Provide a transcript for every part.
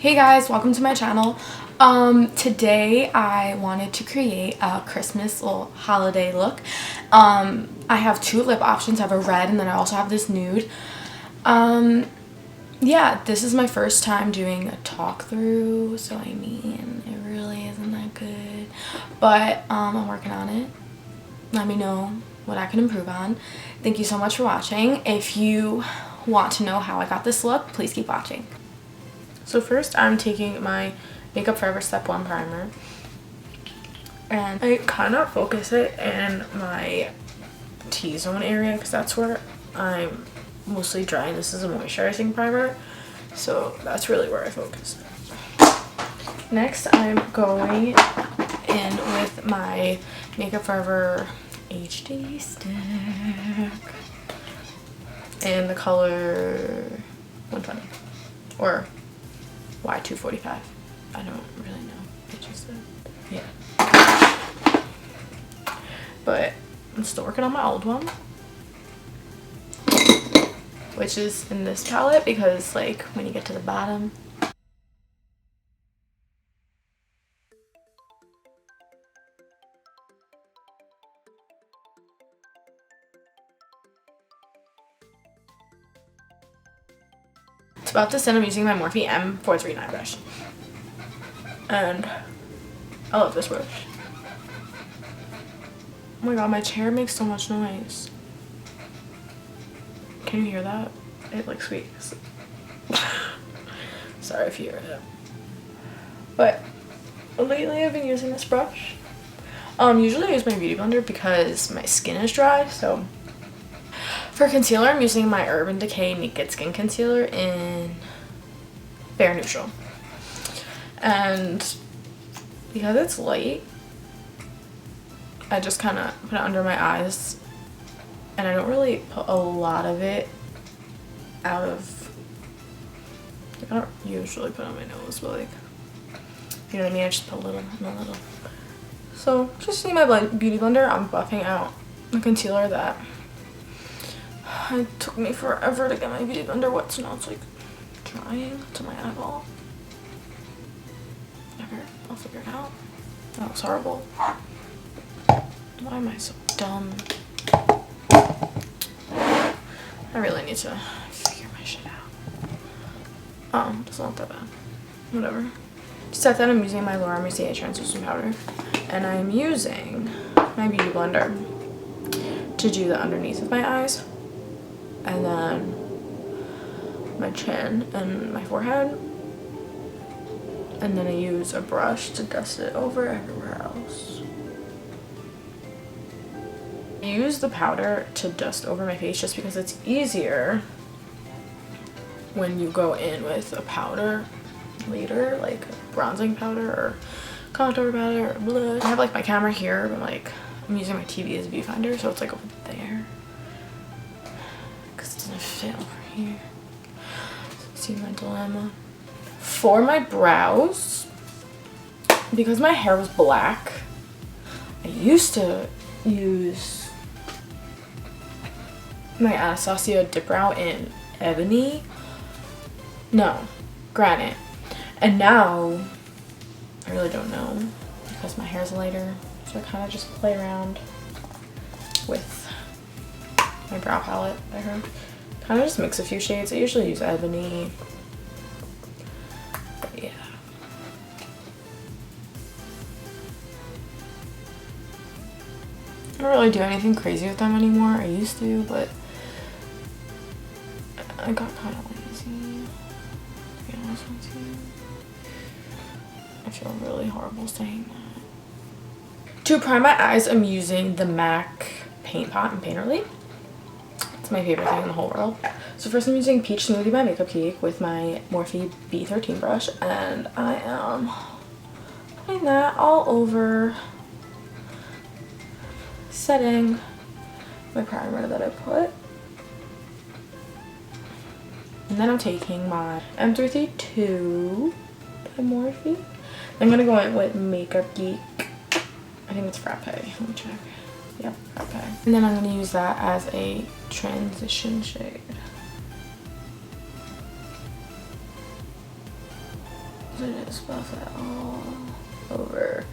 Hey guys, welcome to my channel. Today I wanted to create a Christmas little holiday look. I have two lip options. I have a red and then I also have this nude. Yeah, this is my first time doing a talk through, so I mean, it really isn't that good. But I'm working on it. Let me know what I can improve on. Thank you so much for watching. If you want to know how I got this look, please keep watching. So first I'm taking my Makeup Forever Step 1 primer and I kind of focus it in my T-zone area because that's where I'm mostly dry, and this is a moisturizing primer, so that's really where I focus it. Next I'm going in with my Makeup Forever HD stick in the color 120 or Y245. I don't really know. I just said, yeah. But I'm still working on my old one, which is in this palette because, like, when you get to the bottom, to about this end, I'm using my Morphe M439 brush. And I love this brush. Oh my god, my chair makes so much noise. Can you hear that? It like squeaks. Sorry if you hear it. But lately I've been using this brush. Usually I use my beauty blender because my skin is dry, so for concealer, I'm using my Urban Decay Naked Skin Concealer in Bare Neutral. And because it's light, I just kind of put it under my eyes. And I don't really put a lot of it out of, like, I don't usually put it on my nose, but, like, you know what I mean? I just put a little and a little. So just using my beauty blender, I'm buffing out the concealer that it took me forever to get my beauty blender wet, so now it's like drying to my eyeball. Never, I'll figure it out. That was horrible. Why am I so dumb? I really need to figure my shit out. It's not that bad. Whatever. To set that, I'm using my Laura Mercier translucent powder, and I'm using my beauty blender to do the underneath of my eyes, and then my chin and my forehead, and then I use a brush to dust it over everywhere else. I use the powder to dust over my face just because it's easier when you go in with a powder later, like bronzing powder or contour powder or blah. I have like my camera here, but like I'm using my TV as a viewfinder, so it's like over there because it doesn't fit over here. See my dilemma. For my brows, because my hair was black, I used to use my Anastasia dip brow in ebony, no, granite, and now I really don't know because my hair's lighter, so I kind of just play around with my brow palette. I heard kind of just mix a few shades. I usually use ebony, but yeah. I don't really do anything crazy with them anymore. I used to, but I got kind of lazy, to be honest with you. I feel really horrible saying that. To prime my eyes, I'm using the MAC Paint Pot and Painterly. It's my favorite thing in the whole world. So first I'm using Peach Smoothie by Makeup Geek with my Morphe B13 brush, and I am putting that all over, setting my primer that I put. And then I'm taking my M332 by Morphe. I'm gonna go in with Makeup Geek. I think it's Frappé. Let me check. Yep, Frappé. And then I'm gonna use that as a transition shade. Just buff it all over.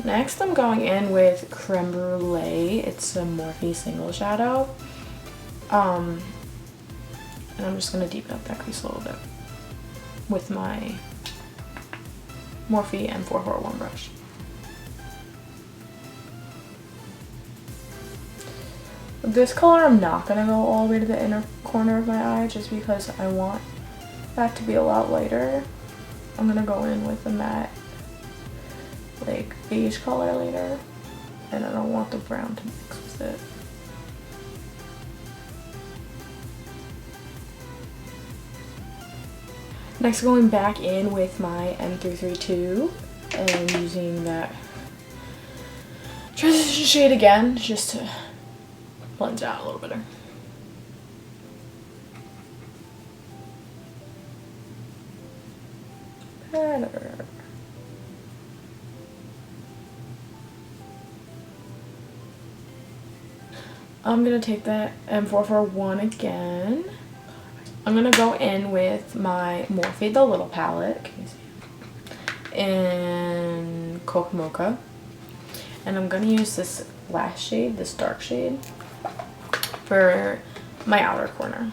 Next, I'm going in with Crème Brule. It's a Morphe single shadow. And I'm just gonna deepen up that crease a little bit with my Morphe M441 brush. This color, I'm not gonna go all the way to the inner corner of my eye just because I want that to be a lot lighter. I'm gonna go in with a matte, like beige color later, and I don't want the brown to mix with it. Next, going back in with my M332 and using that transition shade again, just to blend it out a little better. Better. I'm gonna take that M441 again. I'm gonna go in with my Morphe, the little palette, can you see? In Coca Mocha. And I'm gonna use this last shade, this dark shade, for my outer corner.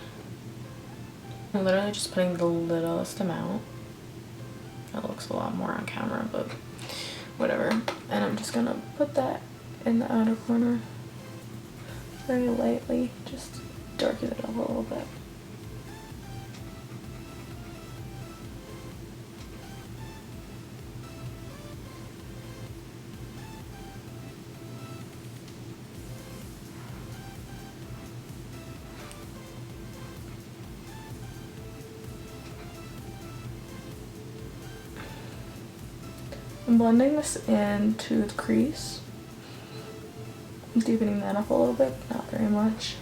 I'm literally just putting the littlest amount. That looks a lot more on camera, but whatever. And I'm just gonna put that in the outer corner very lightly, just darken it up a little bit. I'm blending this into the crease. I'm deepening that up a little bit, not very much,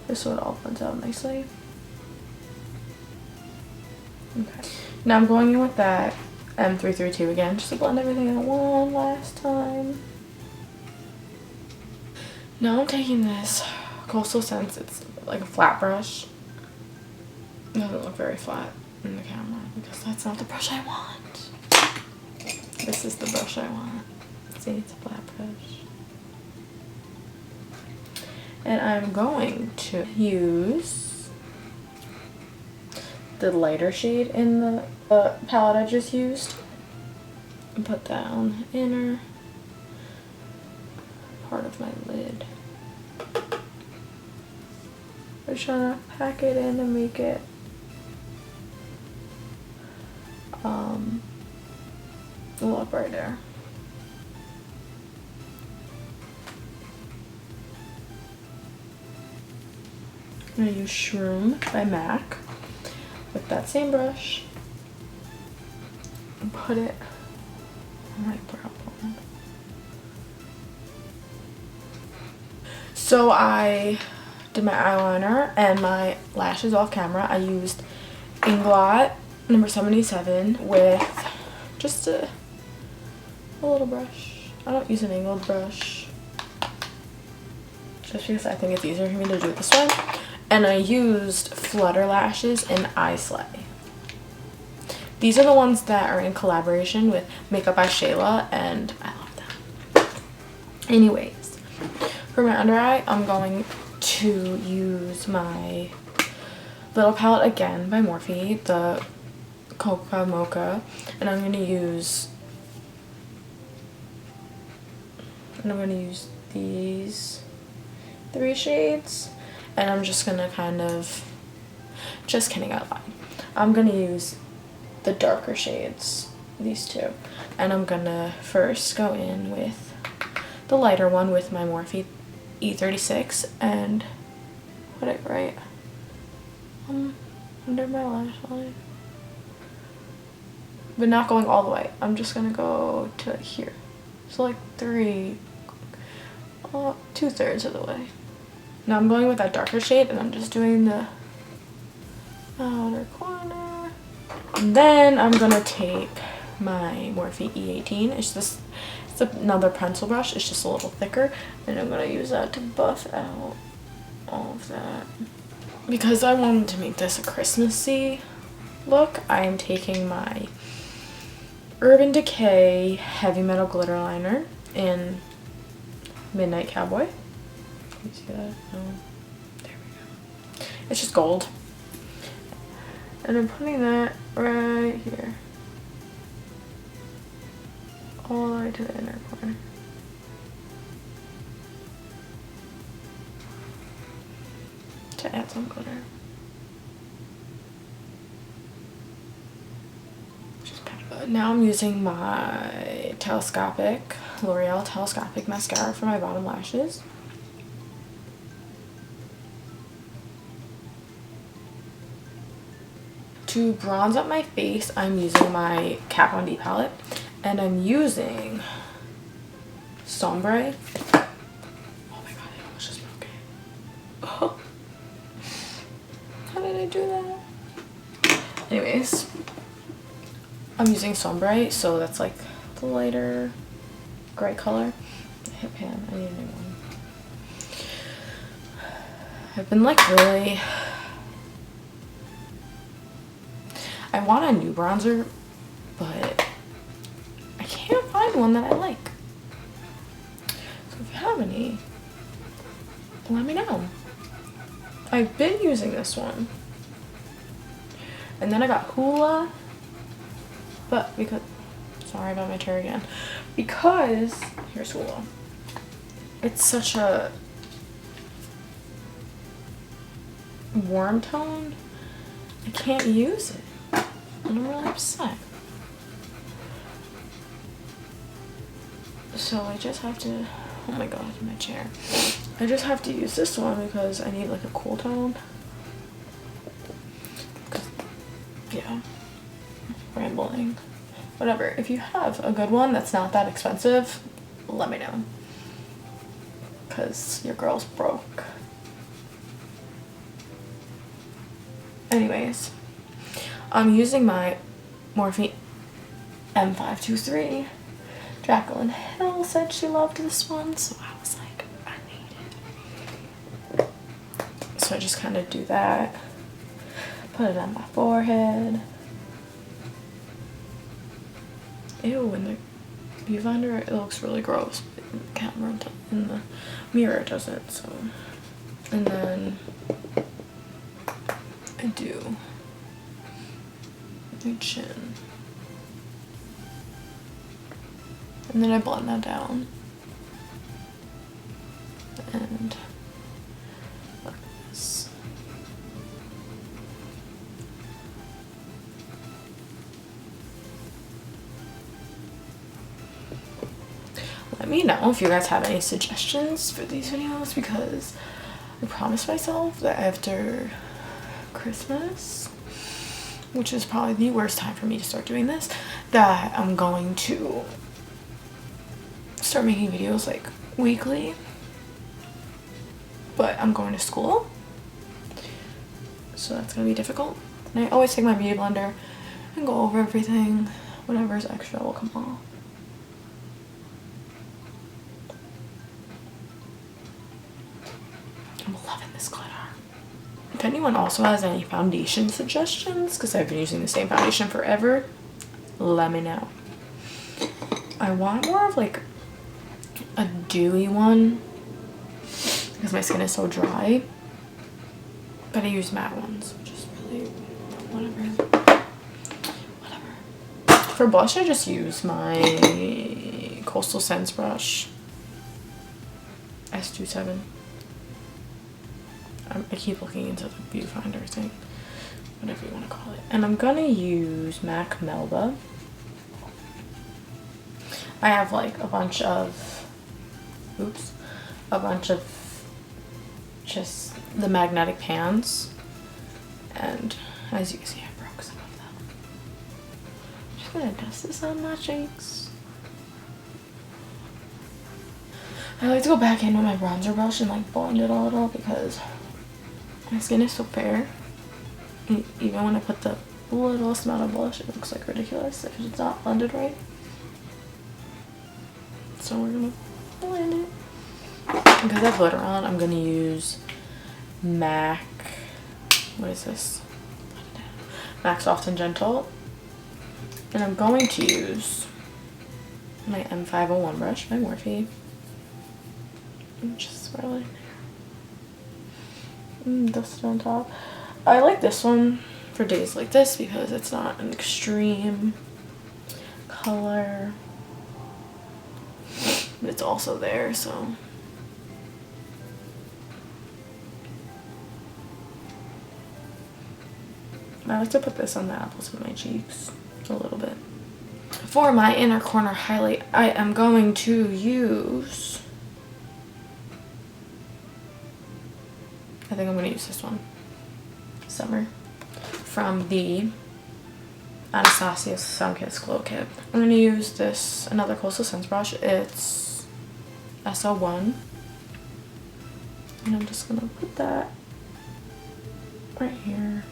just so it all blends out nicely. Okay. Now I'm going in with that M332 again, just to blend everything out one last time. Now I'm taking this Coastal Scents, it's like a flat brush. It doesn't look very flat in the camera because that's not the brush I want. This is the brush I want. See, it's a flat brush. And I'm going to use the lighter shade in the palette I just used and put that on the inner part of my lid. I'm trying to pack it in and make it up right there. I'm going to use Shroom by MAC with that same brush and put it on my brow bone. So I did my eyeliner and my lashes off camera. I used Inglot number 77 with just a little brush. I don't use an angled brush just because I think it's easier for me to do it this way. And I used Flutter lashes in Eye Slay. These are the ones that are in collaboration with Makeup by Shayla, and I love them. Anyways, for my under eye, I'm going to use my little palette again by Morphe, the Coca Mocha, and I'm going to use these 3 shades, and I'm just going to kind of, just kidding, out loud. I'm going to use the darker shades, these 2, and I'm going to first go in with the lighter one with my Morphe E36 and put it right under my lash line. But not going all the way. I'm just going to go to here. So like 2/3 of the way. Now I'm going with that darker shade and I'm just doing the outer corner. And then I'm going to take my Morphe E18. It's another pencil brush. It's just a little thicker. And I'm going to use that to buff out all of that. Because I wanted to make this a Christmassy look, I am taking my Urban Decay Heavy Metal Glitter Liner in Midnight Cowboy. Can you see that? No. There we go. It's just gold. And I'm putting that right here. All the way to the inner corner. To add some glitter. Now I'm using my L'Oreal Telescopic mascara for my bottom lashes. To bronze up my face, I'm using my Kat Von D palette, and I'm using Sombre. Oh my god, it almost just broke it. Oh. How did I do that? Anyways, I'm using Sombre, so that's like the lighter gray color. Hip pan, I need a new one. I've been like really... I want a new bronzer, but I can't find one that I like. So if you have any, let me know. I've been using this one. And then I got Hoola, but because, sorry about my chair again, because, here's Hoola. It's such a warm tone, I can't use it. And I'm really upset. So I just have to, oh my god, my chair. I just have to use this one because I need like a cool tone. Yeah, rambling. Whatever, if you have a good one that's not that expensive, let me know. Because your girl's broke. Anyways. I'm using my Morphe M523. Jacqueline Hill said she loved this one, so I was like, I need it. So I just kind of do that. Put it on my forehead. Ew, in the viewfinder it looks really gross, but in the camera, in the mirror it doesn't, so. And then I do my chin. And then I blend that down. And like this. Let me know if you guys have any suggestions for these videos, because I promised myself that after Christmas, which is probably the worst time for me to start doing this, that I'm going to start making videos like weekly. But I'm going to school, so that's gonna be difficult. And I always take my beauty blender and go over everything. Whatever's extra will come off. I'm loving this glitter. If anyone also has any foundation suggestions, because I've been using the same foundation forever, let me know. I want more of like a dewy one because my skin is so dry, but I use matte ones, which is really whatever. For blush, I just use my Coastal Scents brush S27. I keep looking into the viewfinder thing, whatever you want to call it. And I'm gonna use MAC Melba. I have like a bunch of just the magnetic pans, and as you can see, I broke some of them. I'm just gonna dust this on my cheeks. I like to go back in with my bronzer brush and like blend it a little because my skin is so fair. And even when I put the littlest amount of blush, it looks like ridiculous if it's not blended right. So we're gonna blend it. Because I have glitter on, I'm gonna use MAC, what is this? MAC Soft and Gentle. And I'm going to use my M501 brush by Morphe. And just swirl it in there. Dust it on top. I like this one for days like this because it's not an extreme color. But it's also there, so. I like to put this on the apples of my cheeks a little bit. For my inner corner highlight, I am going to use, I think I'm going to use this one, Summer, from the Anastasia Sun Kiss Glow Kit. I'm going to use this, another Coastal Scents brush. It's SL1. And I'm just going to put that right here.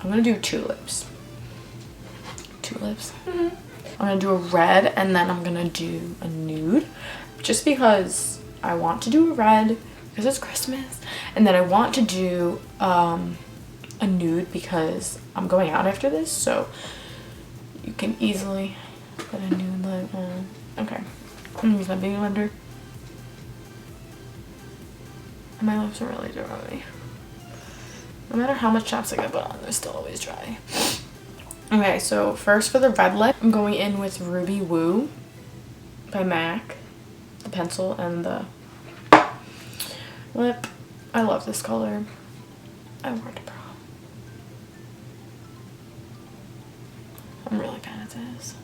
I'm going to do two lips. I'm going to do a red and then I'm going to do a nude. Just because I want to do a red because it's Christmas. And then I want to do a nude because I'm going out after this. So you can easily put a nude lip on. Okay. I'm going to use my baby blender. And my lips are really dry. No matter how much chapstick I put on, they're still always dry. Okay, so first for the red lip, I'm going in with Ruby Woo by MAC, the pencil and the lip. I love this color. I wore it to prom. I'm really bad at this.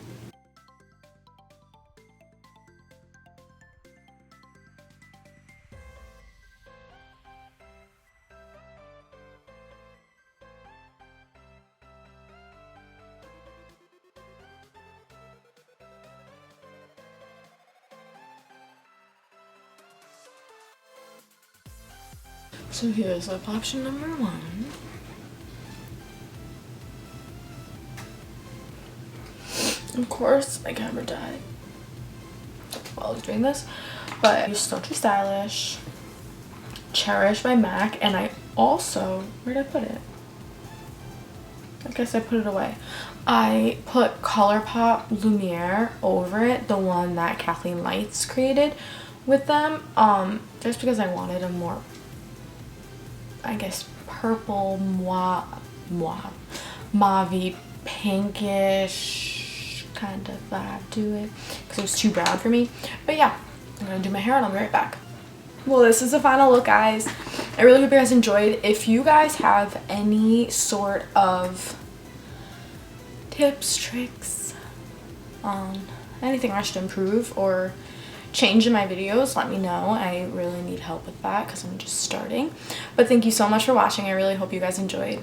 So here's lip option number 1. Of course, my camera died while I was doing this, but I used Still Too Stylish, Cherish by MAC, and I also, where did I put it? I guess I put it away. I put ColourPop Lumiere over it, the one that Kathleen Lights created with them, just because I wanted a more, I guess, purple, mauve, pinkish kind of vibe to it because it was too brown for me. But yeah, I'm gonna do my hair and I'll be right back. Well, this is the final look, guys. I really hope you guys enjoyed. If you guys have any sort of tips, tricks, anything I should improve or change in my videos, let me know. I really need help with that because I'm just starting. But thank you so much for watching. I really hope you guys enjoyed.